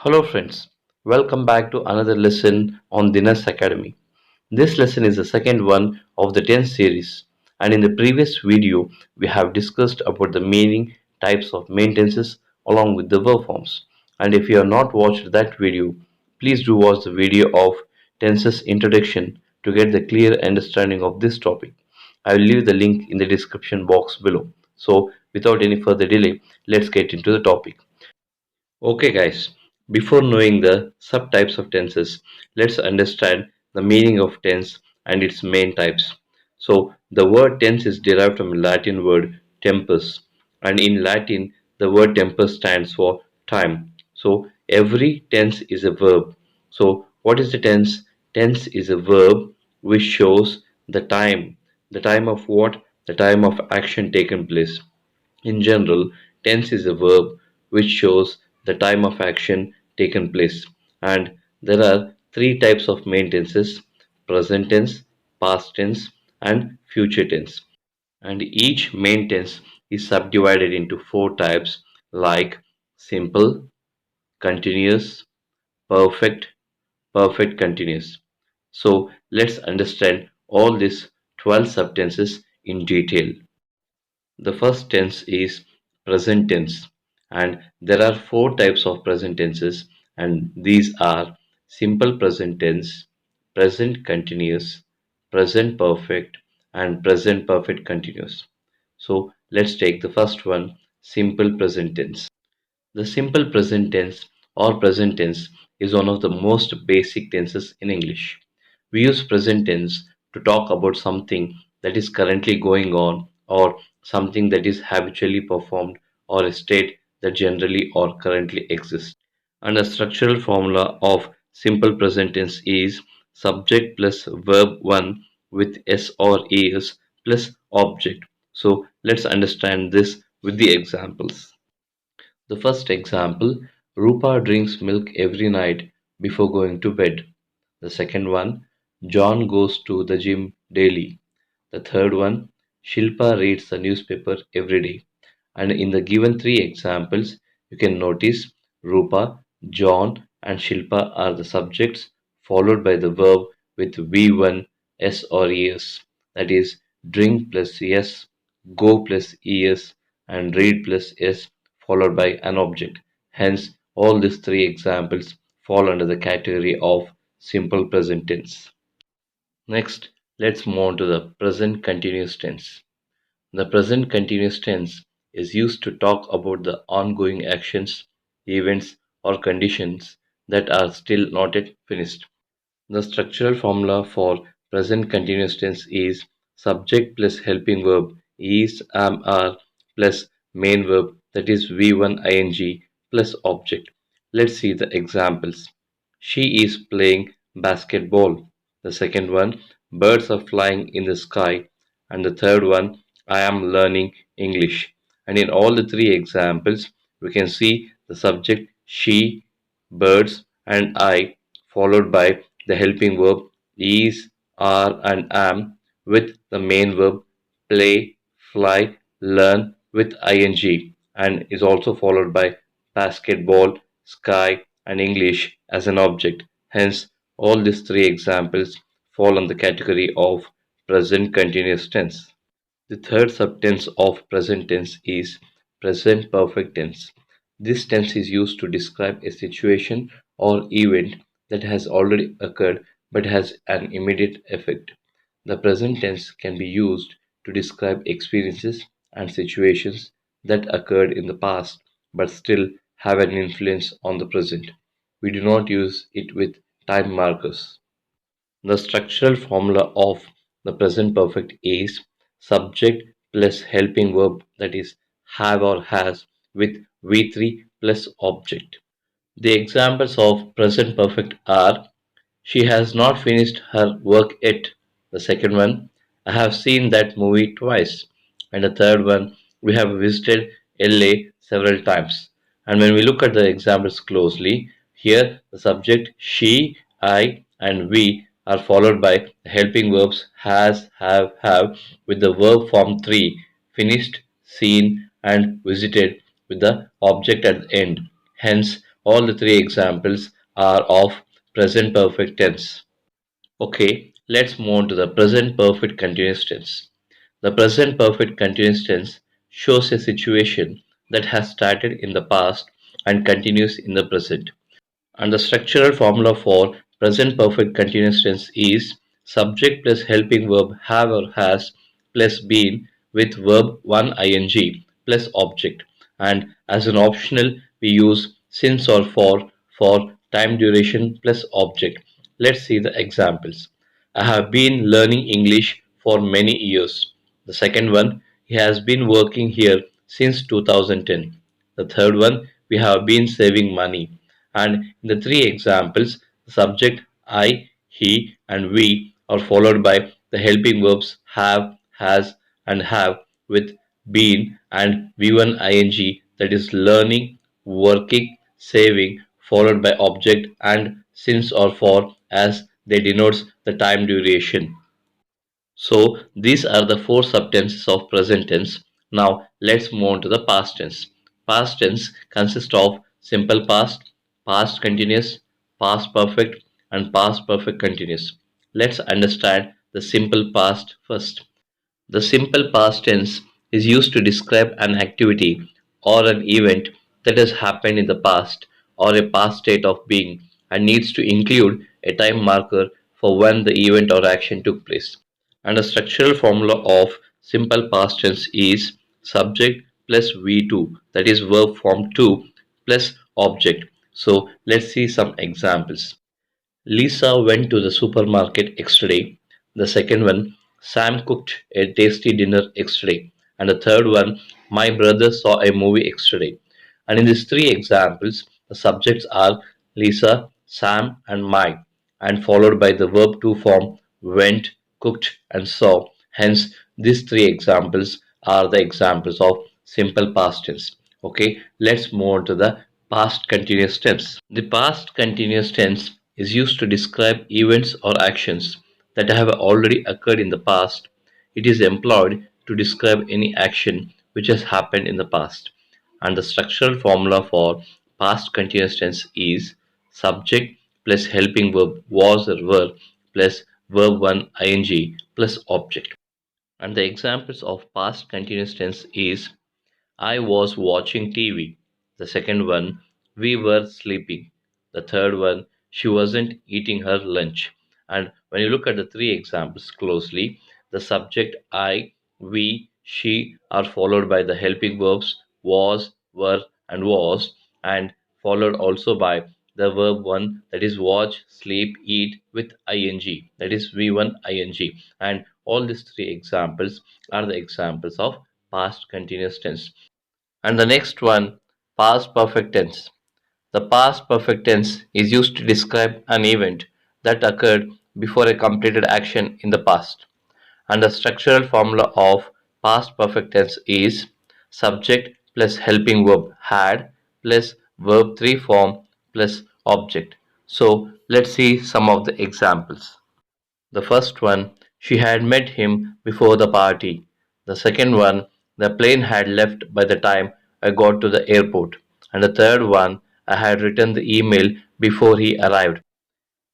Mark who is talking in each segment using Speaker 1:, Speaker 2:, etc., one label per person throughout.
Speaker 1: Hello friends, welcome back to another lesson on Dinas Academy. This lesson is the second one of the 10th series, and in the previous video we have discussed about the meaning, types of main tenses along with the verb forms. And if you have not watched that video, please do watch the video of tenses introduction to get the clear understanding of this topic. I will leave the link in the description box below. So without any further delay, let's get into the topic. Okay, guys, before knowing the subtypes of tenses, let's understand the meaning of tense and its main types. So, the word tense is derived from the Latin word tempus, and in Latin, the word tempus stands for time. So, every tense is a verb. So, what is the tense? Tense is a verb which shows the time. The time of what? The time of action taken place. In general, tense is a verb which shows the time of action taken place. And there are three types of main tenses: present tense, past tense, and future tense. And each main tense is subdivided into four types like simple, continuous, perfect, perfect continuous. So let's understand all these 12 subtenses in detail. The first tense is present tense, and there are four types of present tenses, and these are simple present tense, present continuous, present perfect, and present perfect continuous. So let's take the first one, simple present tense. The simple present tense or present tense is one of the most basic tenses in English. We use present tense to talk about something that is currently going on or something that is habitually performed or a state that generally or currently exists. And the structural formula of simple present tense is subject plus verb 1 with s or is plus object. So let's understand this with the examples. The first example, Rupa drinks milk every night before going to bed. The second one, John goes to the gym daily. The third one, Shilpa reads the newspaper every day. And in the given three examples, you can notice Rupa, John, and Shilpa are the subjects, followed by the verb with V1, S or ES. That is, drink plus S, go plus ES, and read plus S, followed by an object. Hence, all these three examples fall under the category of simple present tense. Next, let's move on to the present continuous tense. The present continuous tense is used to talk about the ongoing actions, events, or conditions that are still not yet finished. The structural formula for present continuous tense is subject plus helping verb is, am, are plus main verb, that is V1 ing plus object. Let's see the examples. She is playing basketball. The second one, birds are flying in the sky. And the third one, I am learning English. And in all the three examples, we can see the subject she, birds, and I, followed by the helping verb is, are, and am, with the main verb play, fly, learn with ing, and is also followed by basketball, sky, and English as an object. Hence, all these three examples fall on the category of present continuous tense. The third subtense of present tense is present perfect tense. This tense is used to describe a situation or event that has already occurred but has an immediate effect. The present tense can be used to describe experiences and situations that occurred in the past but still have an influence on the present. We do not use it with time markers. The structural formula of the present perfect is subject plus helping verb, that is have or has, with V3 plus object. The examples of present perfect are she has not finished her work yet. The second one, I have seen that movie twice. And the third one, we have visited LA several times. And when we look at the examples closely, here the subject she, I, and we are followed by the helping verbs has, have, with the verb form 3, finished, seen, and visited with the object at the end. Hence, all the three examples are of present perfect tense. Okay, let's move on to the present perfect continuous tense. The present perfect continuous tense shows a situation that has started in the past and continues in the present. And the structural formula for present perfect continuous tense is subject plus helping verb have or has plus been with verb 1 ing plus object. And as an optional, we use since or for time duration plus object. Let's see the examples. I have been learning English for many years. The second one, he has been working here since 2010. The third one, we have been saving money. And in the three examples, the subject I, he, and we are followed by the helping verbs have, has, and have with been and V1 ing, that is learning, working, saving, followed by object and since or for as they denotes the time duration. So these are the four subtenses of present tense. Now let's move on to the past tense. Past tense consists of simple past, past continuous, past perfect, and past perfect continuous. Let's understand the simple past first. The simple past tense is used to describe an activity or an event that has happened in the past or a past state of being and needs to include a time marker for when the event or action took place. And the structural formula of simple past tense is subject plus V2, that is verb form 2 plus object. So let's see some examples. Lisa went to the supermarket yesterday. The second one, Sam cooked a tasty dinner yesterday. And the third one, my brother saw a movie yesterday. And in these three examples, the subjects are Lisa, Sam, and my, and followed by the verb to form went, cooked, and saw. Hence, these three examples are the examples of simple past tense. Okay, let's move on to the past continuous tense. The past continuous tense is used to describe events or actions that have already occurred in the past. It is employed to describe any action which has happened in the past. And the structural formula for past continuous tense is subject plus helping verb was or were plus verb 1 ing plus object. And the examples of past continuous tense is I was watching TV. The second one, we were sleeping. The third one, she wasn't eating her lunch. And when you look at the three examples closely, the subject I, we, she are followed by the helping verbs was, were, and was, and followed also by the verb 1, that is watch, sleep, eat with ing, that is V1 ing. And all these three examples are the examples of past continuous tense. And the next one, past perfect tense. The past perfect tense is used to describe an event that occurred before a completed action in the past. And the structural formula of past perfect tense is subject plus helping verb had plus verb 3 form plus object. So let's see some of the examples. The first one, she had met him before the party. The second one, the plane had left by the time I got to the airport. And the third one, I had written the email before he arrived.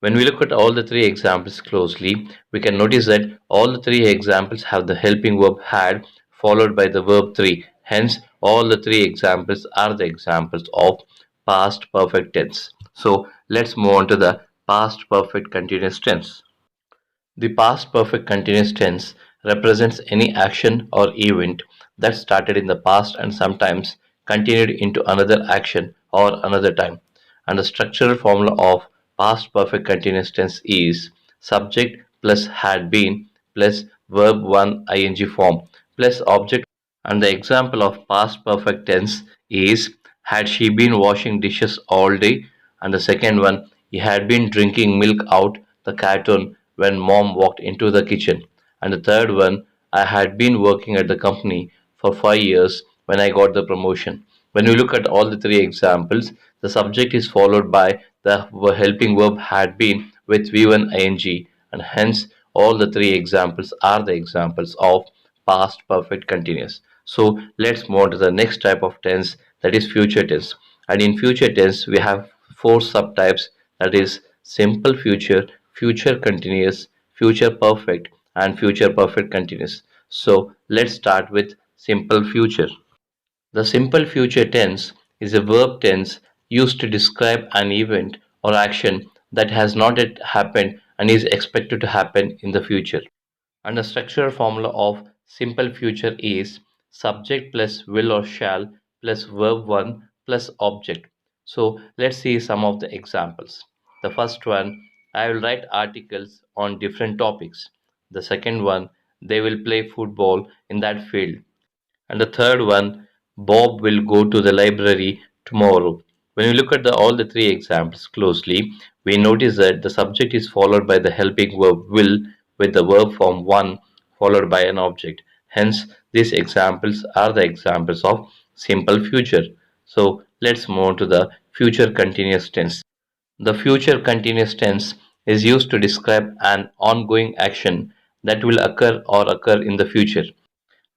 Speaker 1: When we look at all the three examples closely, we can notice that all the three examples have the helping verb had followed by the verb 3. Hence, all the three examples are the examples of past perfect tense. So, let's move on to the past perfect continuous tense. The past perfect continuous tense represents any action or event that started in the past and sometimes continued into another action or another time. And the structural formula of past perfect continuous tense is subject plus had been plus verb 1 ing form plus object. And the example of past perfect tense is had she been washing dishes all day? And the second one, he had been drinking milk out the carton when mom walked into the kitchen. And the third one, I had been working at the company for 5 years when I got the promotion. When we look at all the three examples, the subject is followed by the helping verb had been with V1 ing, and hence all the three examples are the examples of past perfect continuous. So let's move on to the next type of tense, that is future tense. And in future tense, we have four subtypes, that is simple future, future continuous, future perfect, and future perfect continuous. So let's start with simple future. The simple future tense is a verb tense used to describe an event or action that has not yet happened and is expected to happen in the future. And the structural formula of simple future is subject plus will or shall plus verb 1 plus object. So let's see some of the examples. The first one, I will write articles on different topics. The second one, they will play football in that field. And the third one, Bob will go to the library tomorrow. When we look at all the three examples closely, we notice that the subject is followed by the helping verb will with the verb form one followed by an object. Hence, these examples are the examples of simple future. So, let's move on to the future continuous tense. The future continuous tense is used to describe an ongoing action that will occur or occur in the future.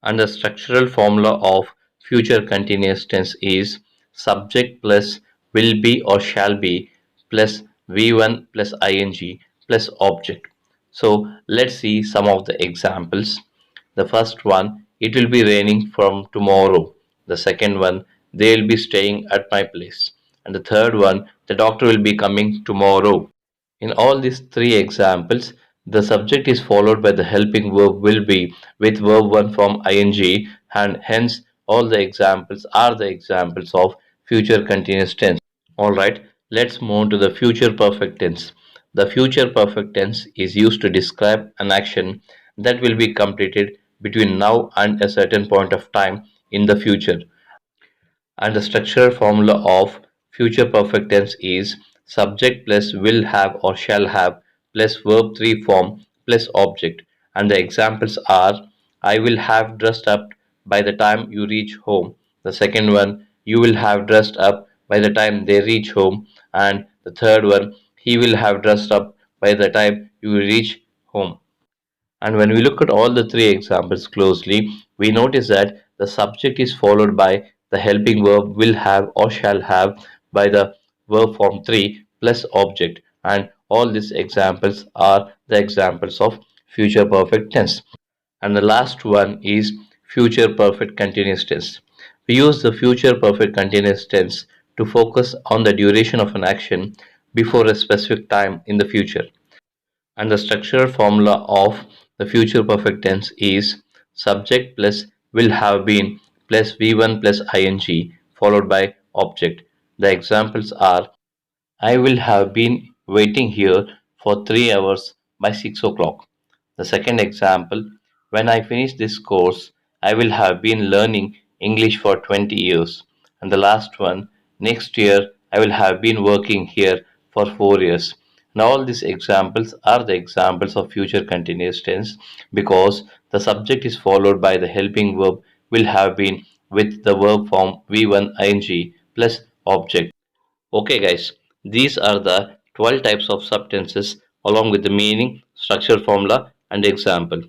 Speaker 1: And the structural formula of future continuous tense is subject plus will be or shall be plus v1 plus ing plus object. So let's see some of the examples. The first one, it will be raining from tomorrow. The second one, they will be staying at my place. And the third one, the doctor will be coming tomorrow. In all these three examples, the subject is followed by the helping verb will be with verb 1 form ing, and hence all the examples are the examples of future continuous tense. Alright, let's move to the future perfect tense. The future perfect tense is used to describe an action that will be completed between now and a certain point of time in the future. And the structural formula of future perfect tense is subject plus will have or shall have plus verb 3 form plus object. And the examples are I will have dressed up by the time you reach home. The second one, you will have dressed up by the time they reach home. And the third one, he will have dressed up by the time you reach home. And when we look at all the three examples closely, we notice that the subject is followed by the helping verb will have or shall have by the verb form 3 plus object. And all these examples are the examples of future perfect tense. And the last one is future perfect continuous tense. We use the future perfect continuous tense to focus on the duration of an action before a specific time in the future. And the structural formula of the future perfect tense is subject plus will have been plus v1 plus ing followed by object. The examples are I will have been waiting here for 3 hours by 6 o'clock. The second example, when I finish this course, I will have been learning English for 20 years. And the last one, next year, I will have been working here for 4 years. Now, all these examples are the examples of future continuous tense because the subject is followed by the helping verb will have been with the verb form v1 ing plus object. Okay, guys, these are the 12 types of subtenses along with the meaning, structure formula, and example.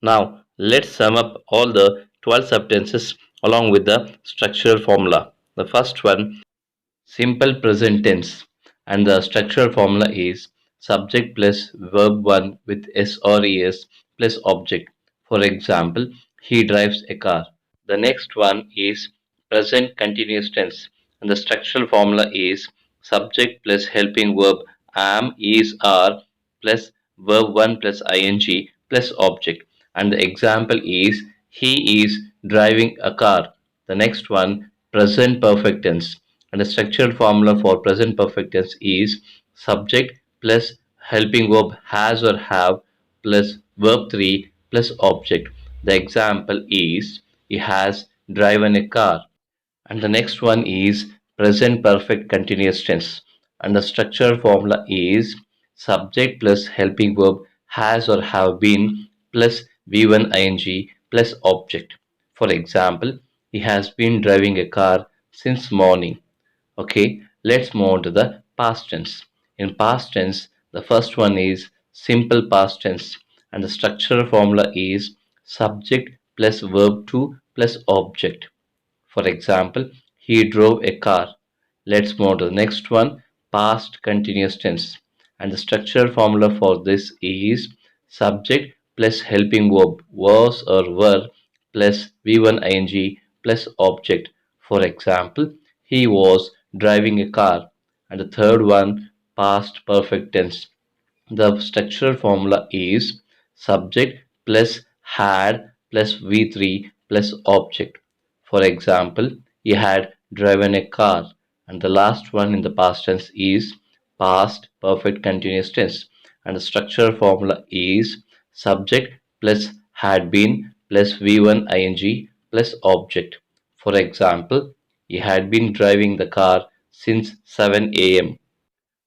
Speaker 1: Now, let's sum up all the 12 subtenses along with the structural formula. The first one, simple present tense, and the structural formula is subject plus verb 1 with s or es plus object. For example, he drives a car. The next one is present continuous tense, and the structural formula is subject plus helping verb am, is, are plus verb 1 plus ing plus object. And the example is he is driving a car. The next one, present perfect tense, and the structural formula for present perfect tense is subject plus helping verb has or have plus verb 3 plus object. The example is he has driven a car. And the next one is present perfect continuous tense. And the structural formula is subject plus helping verb has or have been plus v1 ing plus object. For example, he has been driving a car since morning. Okay, let's move on to the past tense. In past tense, the first one is simple past tense, and the structural formula is subject plus verb 2 plus object. For example, he drove a car. Let's move on to the next one, past continuous tense. And the structural formula for this is subject plus helping verb was or were plus V1 ing plus object. For example, he was driving a car. And the third one, past perfect tense. The structural formula is subject plus had plus V3 plus object. For example, he had driven a car. And the last one in the past tense is past perfect continuous tense. And the structural formula is subject plus had been plus V1 ing plus object. For example, he had been driving the car since 7 a.m.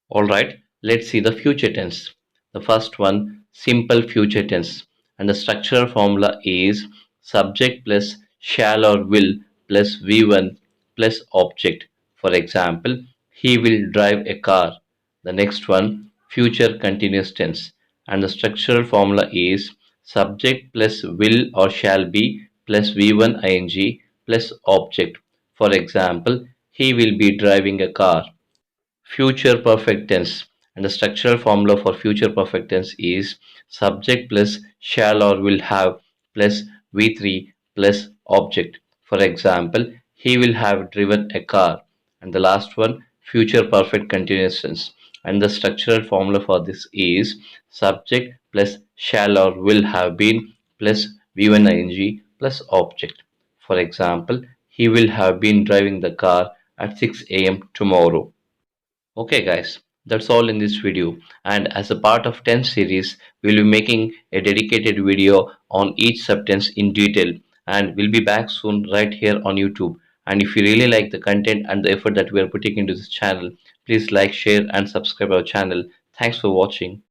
Speaker 1: Alright, let's see the future tense. The first one, simple future tense. And the structural formula is subject plus shall or will plus V1 plus object. For example, he will drive a car. The next one, future continuous tense. And the structural formula is subject plus will or shall be plus V1 ing plus object. For example, he will be driving a car. Future perfect tense. And the structural formula for future perfect tense is subject plus shall or will have plus V3 plus object. For example, he will have driven a car. And the last one, future perfect continuous tense. And the structural formula for this is subject plus shall or will have been plus V1 ing plus object. For example, he will have been driving the car at 6 a.m. tomorrow. Okay guys, that's all in this video, and as a part of 10 series, we'll be making a dedicated video on each subtense in detail, and we'll be back soon right here on YouTube. And if you really like the content and the effort that we are putting into this channel, please like, share and subscribe our channel. Thanks for watching.